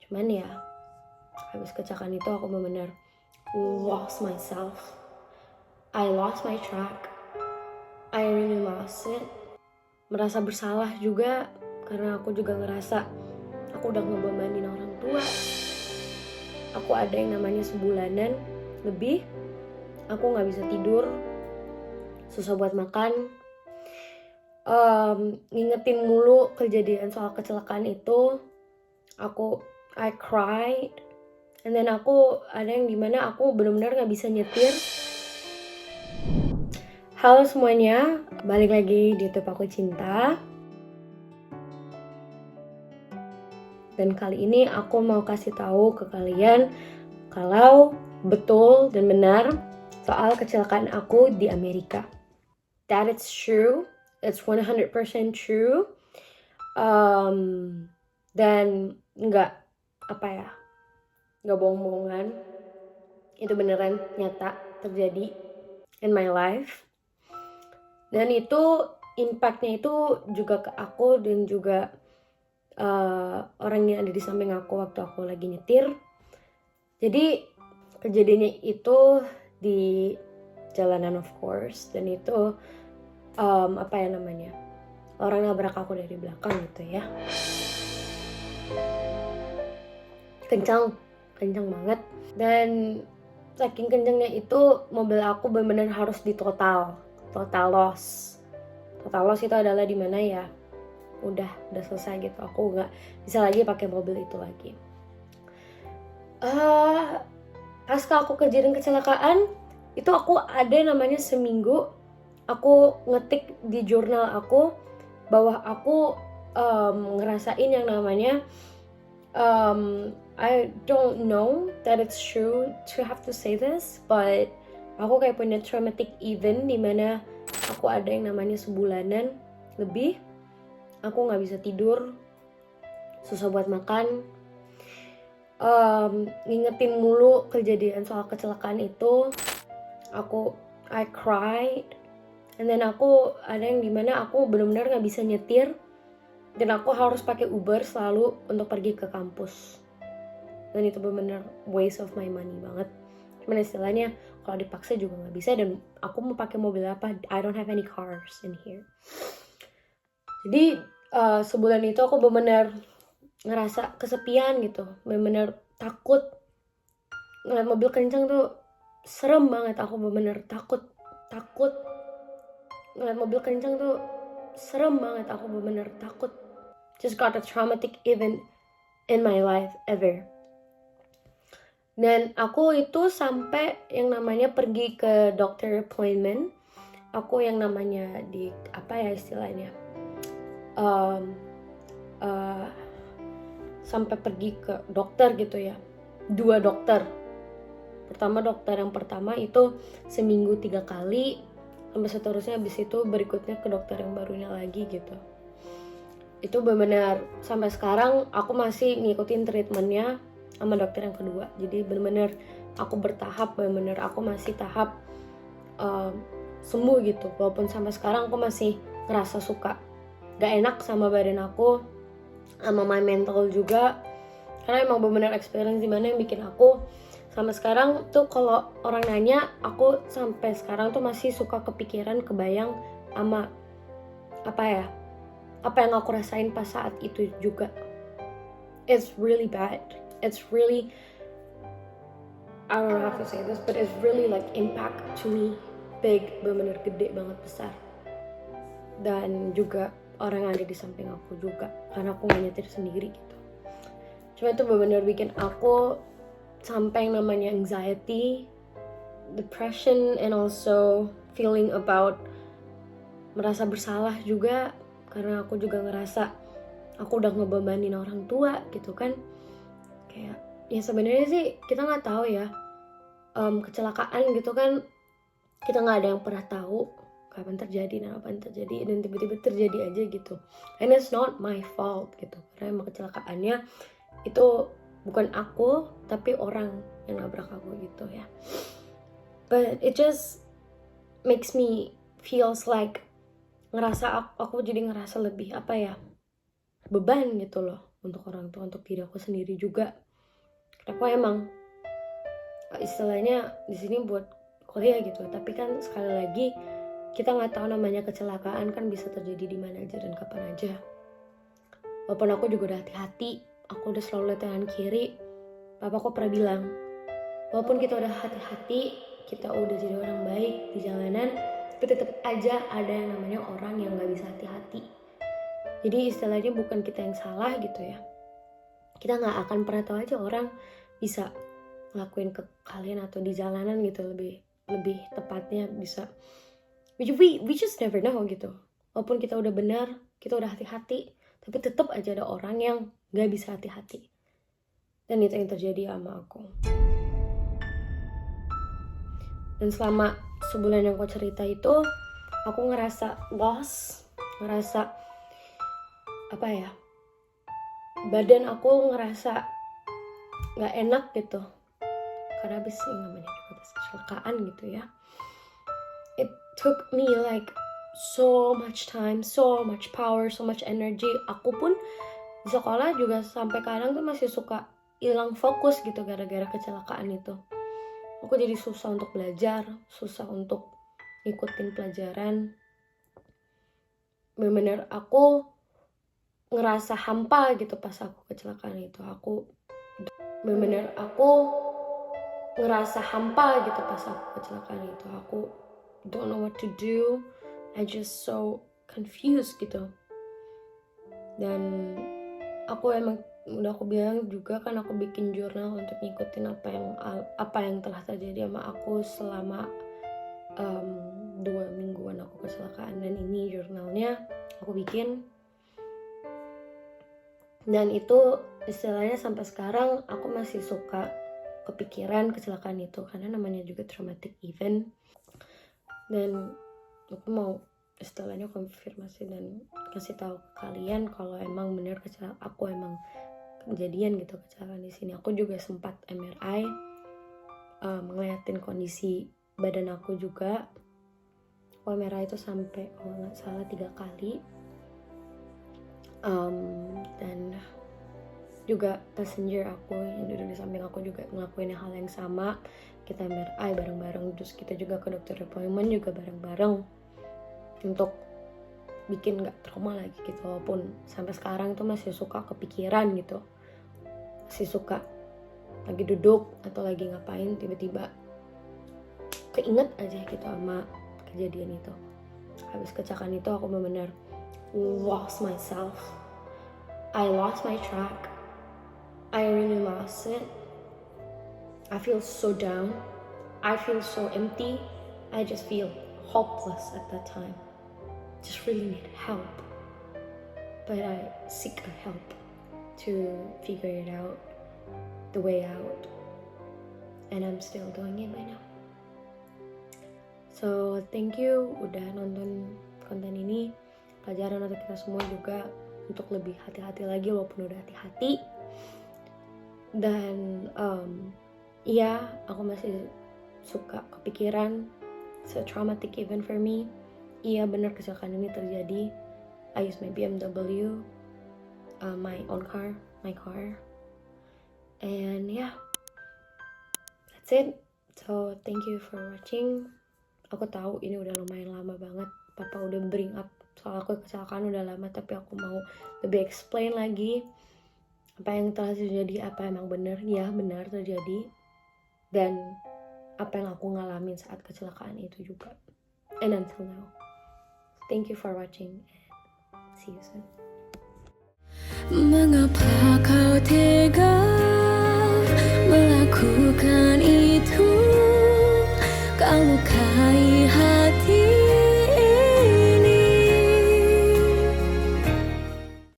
Cuman ya habis kecelakaan itu aku benar-benar lost myself. I lost my track. I really lost it. Merasa bersalah juga karena aku juga ngerasa aku udah ngebebanin orang tua. Aku ada yang namanya sebulanan lebih, aku gak bisa tidur, susah buat makan. Ngingetin mulu kejadian soal kecelakaan itu, I cried. And then aku ada yang dimana aku benar-benar gak bisa nyetir. Halo semuanya, balik lagi di YouTube Aku Cinta. Dan kali ini aku mau kasih tahu ke kalian kalau betul dan benar soal kecelakaan aku di Amerika. That it's true, it's 100% true. Dan nggak bohong-bohongan. Itu beneran nyata terjadi in my life. Dan itu impactnya itu juga ke aku dan juga orang yang ada di samping aku waktu aku lagi nyetir. Jadi kejadiannya itu di jalanan of course, dan itu orang nabrak aku dari belakang gitu ya. Kencang banget, dan saking kencangnya itu mobil aku benar-benar harus total loss. Total loss itu adalah dimana ya udah selesai gitu, aku nggak bisa lagi pakai mobil itu lagi. Pasca aku kejadian kecelakaan itu, aku ada namanya seminggu aku ngetik di jurnal aku bahwa aku ngerasain yang namanya I don't know that it's true to have to say this, but aku kayak punya traumatic event dimana aku ada yang namanya sebulanan lebih, aku gak bisa tidur, susah buat makan. Ngingetin mulu kejadian soal kecelakaan itu, I cried. And then aku ada yang dimana aku benar-benar gak bisa nyetir, dan aku harus pakai Uber selalu untuk pergi ke kampus. Dan itu benar-benar waste of my money banget. Cuman istilahnya kalau dipaksa juga gak bisa, dan aku mau pakai mobil apa? I don't have any cars in here. Jadi sebulan itu aku benar-benar ngerasa kesepian gitu, benar-benar takut. Ngeliat mobil kencang tuh serem banget, aku benar-benar takut. Ngeliat mobil kencang tuh serem banget, aku benar-benar takut. Just got a traumatic event in my life ever. Dan aku itu sampai yang namanya pergi ke doctor appointment. Aku yang namanya istilahnya sampai pergi ke dokter gitu ya, 2 dokter. Dokter yang pertama itu seminggu 3 kali, sampai seterusnya. Habis itu berikutnya ke dokter yang barunya lagi gitu. Itu benar-benar sampai sekarang aku masih ngikutin treatmentnya sama dokter yang kedua. Jadi benar-benar aku bertahap, benar-benar aku masih tahap sembuh gitu. Walaupun sampai sekarang aku masih ngerasa suka gak enak sama badan aku, sama my mental juga, karena emang benar-benar experience dimana yang bikin aku sampai sekarang tuh kalau orang nanya, aku sampai sekarang tuh masih suka kepikiran, kebayang sama apa yang aku rasain pas saat itu juga. It's really bad. It's really, I don't know how to say this, but it's really like impact to me big, benar-benar gede banget, besar. Dan juga orang yang ada di samping aku juga, karena aku gak nyetir sendiri gitu. Cuma itu benar-benar bikin aku sampai yang namanya anxiety, depression, and also feeling about merasa bersalah juga, karena aku juga ngerasa aku udah ngebebanin orang tua gitu kan. Kayak ya sebenarnya sih kita nggak tahu ya, kecelakaan gitu kan, kita nggak ada yang pernah tahu kapan terjadi dan apa yang terjadi, dan tiba-tiba terjadi aja gitu. And it's not my fault gitu, karena emang kecelakaannya itu bukan aku, tapi orang yang nabrak aku gitu ya. But it just makes me feels like aku jadi ngerasa lebih beban gitu loh untuk orang tua, untuk diri aku sendiri juga. Aku emang istilahnya di sini buat kuliah gitu, tapi kan sekali lagi kita nggak tahu namanya kecelakaan kan bisa terjadi di mana aja dan kapan aja. Walaupun aku juga udah hati-hati, aku udah selalu lihat tangan kiri. Papaku pernah bilang, walaupun kita udah hati-hati, kita udah jadi orang baik di jalanan, tapi tetap aja ada yang namanya orang yang nggak bisa hati-hati. Jadi istilahnya bukan kita yang salah gitu ya. Kita nggak akan pernah tahu aja orang bisa ngelakuin ke kalian atau di jalanan gitu, lebih tepatnya bisa. We just never know gitu. Walaupun kita udah benar, kita udah hati-hati, tapi tetap aja ada orang yang nggak bisa hati-hati. Dan itu yang terjadi sama aku. Dan selama sebulan yang aku cerita itu, aku ngerasa lost, ngerasa apa ya, badan aku ngerasa nggak enak gitu, karena habis yang namanya juga kecelakaan gitu ya. It took me like so much time, so much power, so much energy. Aku pun di sekolah juga sampai kadang tuh masih suka hilang fokus gitu gara-gara kecelakaan itu. Aku jadi susah untuk belajar, susah untuk ngikutin pelajaran. Bener-bener aku ngerasa hampa gitu pas aku kecelakaan itu. Aku ngerasa hampa gitu pas aku kecelakaan itu. Aku don't know what to do. I just so confused gitu. Dan aku emang udah aku bilang juga kan, aku bikin jurnal untuk ngikutin apa yang telah terjadi sama aku selama 2 mingguan aku kecelakaan. Dan ini jurnalnya aku bikin. Dan itu istilahnya sampai sekarang aku masih suka kepikiran kecelakaan itu, karena namanya juga traumatic event. Dan aku mau istilahnya konfirmasi dan kasih tahu ke kalian kalau emang benar aku emang kejadian gitu kecelakaan di sini. Aku juga sempat MRI, ngeliatin kondisi badan aku juga. Aku MRI itu sampai kalau nggak salah 3 kali. Dan juga passenger aku yang duduk di samping aku juga ngelakuin hal yang sama. Kita MRI bareng-bareng, terus kita juga ke dokter appointment juga bareng-bareng untuk bikin gak trauma lagi gitu. Walaupun sampai sekarang tuh masih suka kepikiran gitu, masih suka lagi duduk atau lagi ngapain tiba-tiba keinget aja gitu sama kejadian itu. Habis kecelakaan itu aku benar-benar lost myself. I lost my track. I really lost it. I feel so down. I feel so empty. I just feel hopeless at that time. Just really need help. But I seek help to figure it out, the way out. And I'm still doing it right now. So thank you udah nonton konten ini. Pelajaran untuk kita semua juga untuk lebih hati-hati lagi walaupun udah hati-hati. Dan iya, aku masih suka kepikiran. It's a traumatic event for me. Iya benar kecelakaan ini terjadi. I use my BMW, my own car, my car. And yeah, that's it. So thank you for watching. Aku tahu ini udah lumayan lama banget. Papa udah bring up soal aku kecelakaan udah lama, tapi aku mau lebih explain lagi apa yang telah terjadi, apa emang benar, ya benar terjadi, dan apa yang aku ngalamin saat kecelakaan itu juga. And until now, thank you for watching and see you soon. Mengapa kau tega melakukan itu? Kau lukai